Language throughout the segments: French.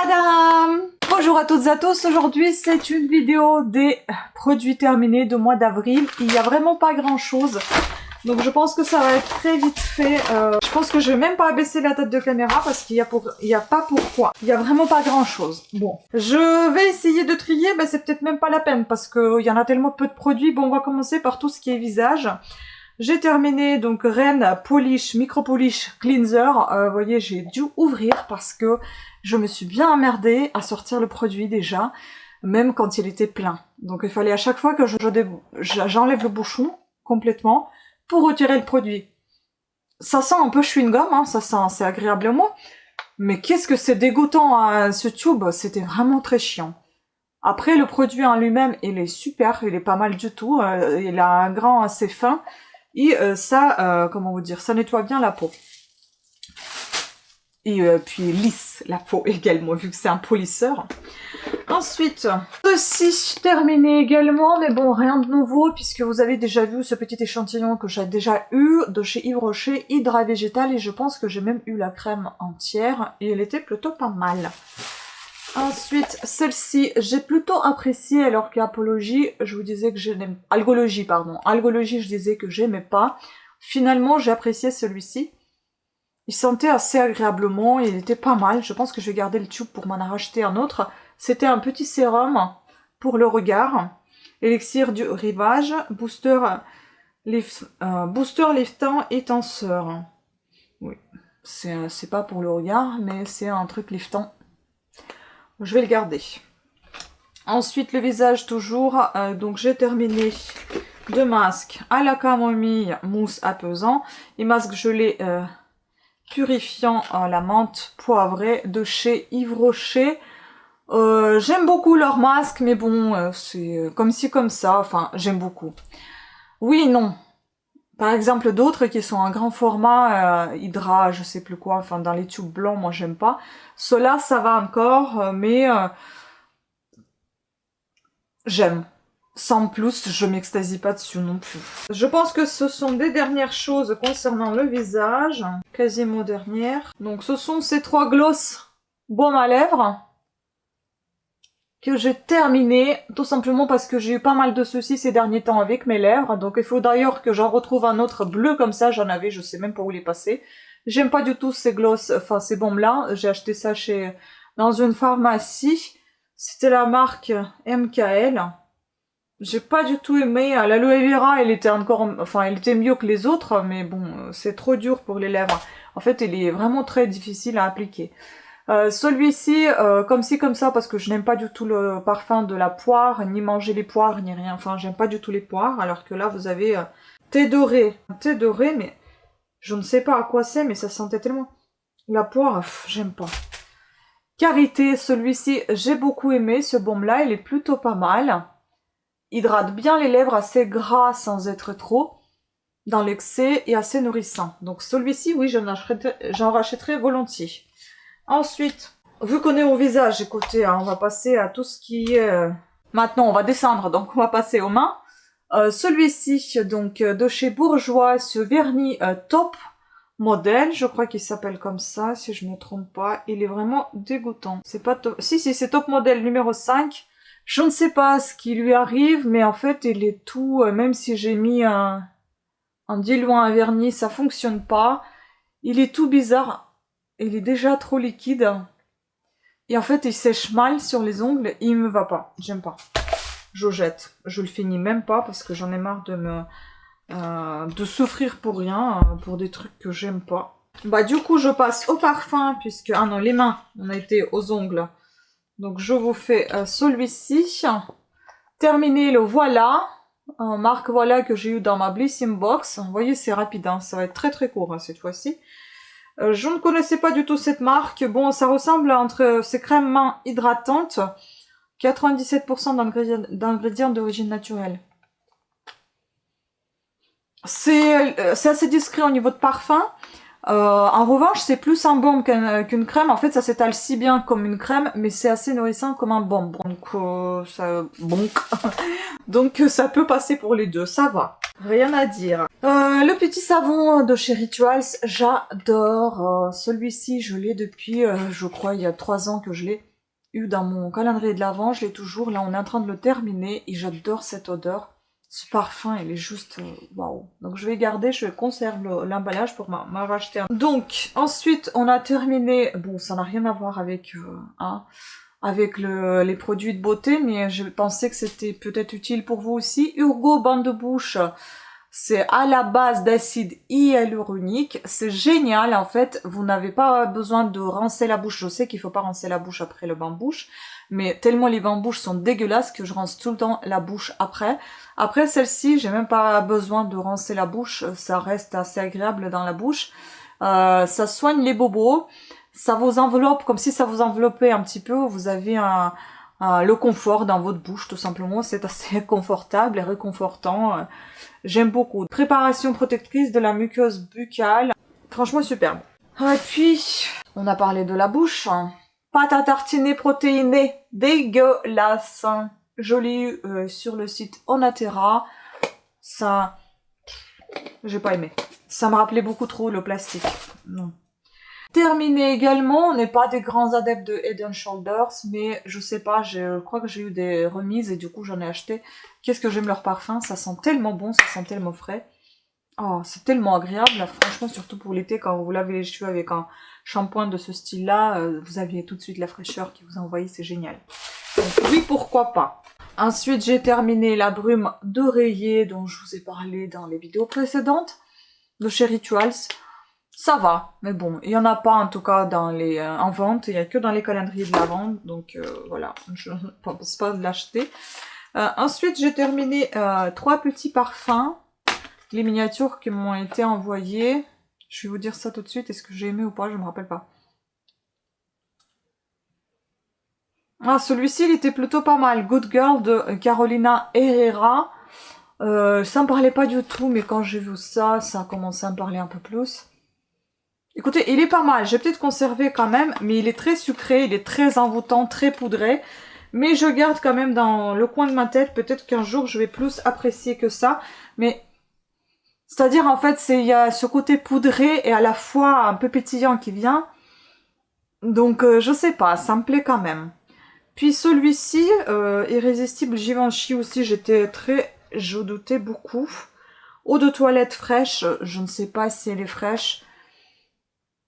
Tadam! Bonjour à toutes et à tous, aujourd'hui c'est une vidéo des produits terminés de mois d'avril. Il n'y a vraiment pas grand chose, donc je pense que ça va être très vite fait. Je pense que je vais même pas abaisser la tête de caméra parce qu'il y a pas pourquoi. Il y a vraiment pas grand chose. Bon, je vais essayer de trier, ben c'est peut-être même pas la peine parce qu'il y en a tellement peu de produits. Bon, on va commencer par tout ce qui est visage. J'ai terminé donc Ren Polish Micro Polish Cleanser. Vous voyez, j'ai dû ouvrir parce que je me suis bien emmerdée à sortir le produit déjà, même quand il était plein. Donc il fallait à chaque fois que j'enlève le bouchon complètement pour retirer le produit. Ça sent un peu chewing-gum, hein, ça sent assez agréablement. Mais qu'est-ce que c'est dégoûtant, hein, ce tube, c'était vraiment très chiant. Après, le produit en lui-même, il est super, il est pas mal du tout. Il a un grain assez fin. Et comment vous dire, ça nettoie bien la peau. Et puis lisse la peau également, vu que c'est un polisseur. Ensuite, ceci terminé également, mais bon, rien de nouveau, puisque vous avez déjà vu ce petit échantillon que j'ai déjà eu de chez Yves Rocher, Hydra Végétal, et je pense que j'ai même eu la crème entière, et elle était plutôt pas mal. Ensuite, celle-ci, j'ai plutôt apprécié, alors qu'Apologie, je vous disais que je n'aime... Algologie, pardon. Algologie, je disais que j'aimais pas. Finalement, j'ai apprécié celui-ci. Il sentait assez agréablement, il était pas mal. Je pense que je vais garder le tube pour m'en racheter un autre. C'était un petit sérum pour le regard. Élixir du rivage, booster liftant et tenseur. Oui, c'est pas pour le regard, mais c'est un truc liftant. Je vais le garder. Ensuite, le visage toujours. Donc, j'ai terminé deux masques à la camomille, mousse apaisant. Et masque gelé purifiant à la menthe poivrée de chez Yves Rocher. J'aime beaucoup leur masque, mais bon, c'est comme ci, comme ça. Enfin, j'aime beaucoup. Oui et non. Par exemple, d'autres qui sont en grand format, Hydra, je sais plus quoi, enfin dans les tubes blancs, moi j'aime pas. Ceux-là, ça va encore, mais j'aime. Sans plus, je m'extasie pas dessus non plus. Je pense que ce sont des dernières choses concernant le visage. Quasiment dernières. Donc ce sont ces trois gloss baume à lèvres que j'ai terminé, tout simplement parce que j'ai eu pas mal de soucis ces derniers temps avec mes lèvres, donc il faut d'ailleurs que j'en retrouve un autre bleu comme ça, j'en avais, je sais même pas où il est passé. J'aime pas du tout ces gloss, enfin ces baumes là, j'ai acheté ça dans une pharmacie, c'était la marque MKL. J'ai pas du tout aimé, l'aloe vera, il était mieux que les autres, mais bon, c'est trop dur pour les lèvres. En fait, il est vraiment très difficile à appliquer. Celui-ci, comme ci comme ça, parce que je n'aime pas du tout le parfum de la poire, ni manger les poires, ni rien. Enfin, j'aime pas du tout les poires, alors que là, vous avez thé doré. Thé doré, mais je ne sais pas à quoi c'est, mais ça sentait tellement... La poire, j'aime pas. Karité, celui-ci, j'ai beaucoup aimé. Ce baume-là, il est plutôt pas mal. Hydrate bien les lèvres, assez gras sans être trop dans l'excès et assez nourrissant. Donc celui-ci, oui, j'en rachèterai volontiers. Ensuite, vu qu'on est au visage, écoutez, hein, on va passer à tout ce qui est... Maintenant, on va descendre, donc on va passer aux mains. Celui-ci, donc, de chez Bourjois, ce vernis top modèle, je crois qu'il s'appelle comme ça, si je ne me trompe pas. Il est vraiment dégoûtant. C'est pas top... Si, c'est top modèle numéro 5. Je ne sais pas ce qui lui arrive, mais en fait, il est tout... même si j'ai mis un diluant à vernis, ça fonctionne pas. Il est tout bizarre. Il est déjà trop liquide. Et en fait, il sèche mal sur les ongles. Il me va pas. J'aime pas. Je jette. Je le finis même pas parce que j'en ai marre de souffrir pour rien, pour des trucs que j'aime pas. Bah du coup, je passe au parfum puisque... Ah non, les mains. On a été aux ongles. Donc je vous fais celui-ci. Terminé le Voilà. Marque Voilà que j'ai eu dans ma Blissing Box. Vous voyez, c'est rapide. Hein. Ça va être très très court hein, cette fois-ci. Je ne connaissais pas du tout cette marque. Bon, ça ressemble entre ces crèmes mains hydratantes. 97% d'ingrédients d'origine naturelle. C'est assez discret au niveau de parfum. En revanche, c'est plus un baume qu'une crème. En fait, ça s'étale si bien comme une crème, mais c'est assez nourrissant comme un baume. Donc, ça peut passer pour les deux. Ça va. Rien à dire. Le petit savon de chez Rituals, j'adore. Celui-ci, je l'ai depuis, je crois, il y a 3 ans que je l'ai. eu dans mon calendrier de l'Avent, je l'ai toujours. Là, on est en train de le terminer et j'adore cette odeur. Ce parfum, il est juste waouh. Donc je vais garder, je conserve l'emballage pour m'en racheter un. Donc ensuite, on a terminé. Bon, ça n'a rien à voir avec avec les produits de beauté, mais je pensais que c'était peut-être utile pour vous aussi. Urgo Bain de Bouche. C'est à la base d'acide hyaluronique. C'est génial, en fait. Vous n'avez pas besoin de rincer la bouche. Je sais qu'il faut pas rincer la bouche après le bain de bouche. Mais tellement les bains de bouche sont dégueulasses que je rince tout le temps la bouche après. Après celle-ci, j'ai même pas besoin de rincer la bouche. Ça reste assez agréable dans la bouche. Ça soigne les bobos. Ça vous enveloppe comme si ça vous enveloppait un petit peu. Vous avez le confort dans votre bouche, tout simplement. C'est assez confortable et réconfortant. J'aime beaucoup. Préparation protectrice de la muqueuse buccale. Franchement, superbe. Et puis, on a parlé de la bouche. Pâte à tartiner protéinée. Dégueulasse. Je l'ai eu sur le site Onatera. Ça, j'ai pas aimé. Ça me rappelait beaucoup trop le plastique. Non. Terminé également, on n'est pas des grands adeptes de Head & Shoulders, mais je sais pas, je crois que j'ai eu des remises et du coup j'en ai acheté. Qu'est-ce que j'aime leur parfum, ça sent tellement bon, ça sent tellement frais. Oh, c'est tellement agréable, là, franchement, surtout pour l'été, quand vous lavez les cheveux avec un shampoing de ce style-là, vous aviez tout de suite la fraîcheur qui vous a envoyé, c'est génial. Donc oui, pourquoi pas. Ensuite, j'ai terminé la brume d'oreiller dont je vous ai parlé dans les vidéos précédentes, de chez Rituals. Ça va, mais bon, il n'y en a pas en tout cas dans les en vente, il n'y a que dans les calendriers de l'Avent, donc voilà, je ne pense pas de l'acheter. Ensuite, j'ai terminé 3 petits parfums, les miniatures qui m'ont été envoyées. Je vais vous dire ça tout de suite, est-ce que j'ai aimé ou pas, je ne me rappelle pas. Ah, celui-ci, il était plutôt pas mal, Good Girl de Carolina Herrera. Ça me parlait pas du tout, mais quand j'ai vu ça, ça a commencé à me parler un peu plus. Écoutez, il est pas mal, j'ai peut-être conservé quand même, mais il est très sucré, il est très envoûtant, très poudré. Mais je garde quand même dans le coin de ma tête, peut-être qu'un jour je vais plus apprécier que ça. Mais, c'est-à-dire en fait, il y a ce côté poudré et à la fois un peu pétillant qui vient. Donc je sais pas, ça me plaît quand même. Puis celui-ci, Irrésistible Givenchy aussi, je doutais beaucoup. Eau de toilette fraîche, je ne sais pas si elle est fraîche.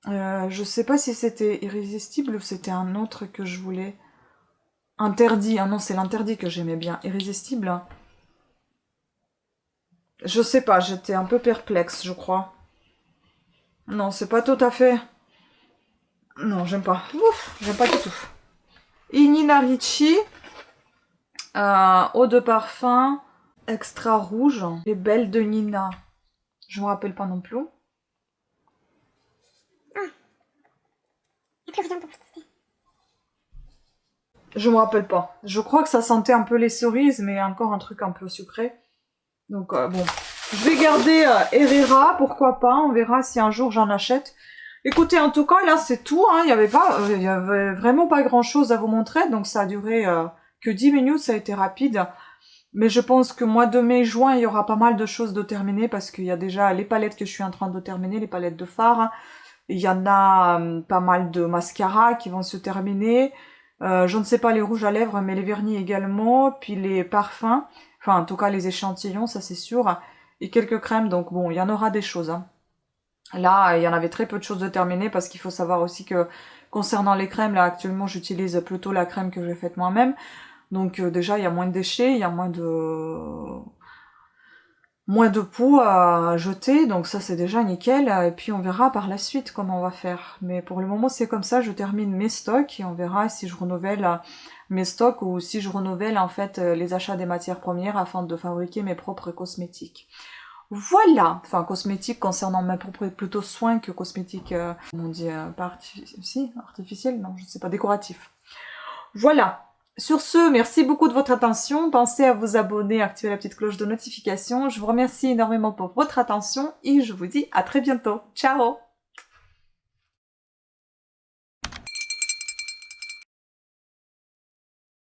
Je sais pas si c'était Irrésistible ou c'était un autre que je voulais. Interdit, ah non, c'est l'interdit que j'aimais bien. Irrésistible. Je sais pas, j'étais un peu perplexe, je crois. Non, c'est pas tout à fait... Non, j'aime pas. Ouf, j'aime pas du tout. Nina Ricci. Eau de parfum. Extra rouge. Les belles de Nina. Je me rappelle pas non plus. Je me rappelle pas. Je crois que ça sentait un peu les cerises, mais encore un truc un peu sucré. Donc bon, je vais garder Herrera, pourquoi pas. On verra si un jour j'en achète. Écoutez, en tout cas, là c'est tout. Hein. Il y avait vraiment pas grand chose à vous montrer, donc ça a duré que 10 minutes, ça a été rapide. Mais je pense que mois de mai, juin, il y aura pas mal de choses de terminer parce qu'il y a déjà les palettes que je suis en train de terminer, les palettes de fard. Il y en a pas mal de mascaras qui vont se terminer. Je ne sais pas les rouges à lèvres, mais les vernis également. Puis les parfums. Enfin, en tout cas, les échantillons, ça c'est sûr. Et quelques crèmes, donc bon, il y en aura des choses. Hein. Là, il y en avait très peu de choses de terminer parce qu'il faut savoir aussi que concernant les crèmes, là actuellement, j'utilise plutôt la crème que j'ai faite moi-même. Donc déjà, il y a moins de déchets, il y a moins de poux à jeter, donc ça c'est déjà nickel, et puis on verra par la suite comment on va faire. Mais pour le moment c'est comme ça, je termine mes stocks, et on verra si je renouvelle mes stocks, ou si je renouvelle en fait les achats des matières premières afin de fabriquer mes propres cosmétiques. Voilà, enfin cosmétiques concernant mes propres, plutôt soins que cosmétiques, on dit pas artificiels, non je sais pas, décoratifs. Voilà. Sur ce, merci beaucoup de votre attention. Pensez à vous abonner, activer la petite cloche de notification. Je vous remercie énormément pour votre attention et je vous dis à très bientôt. Ciao!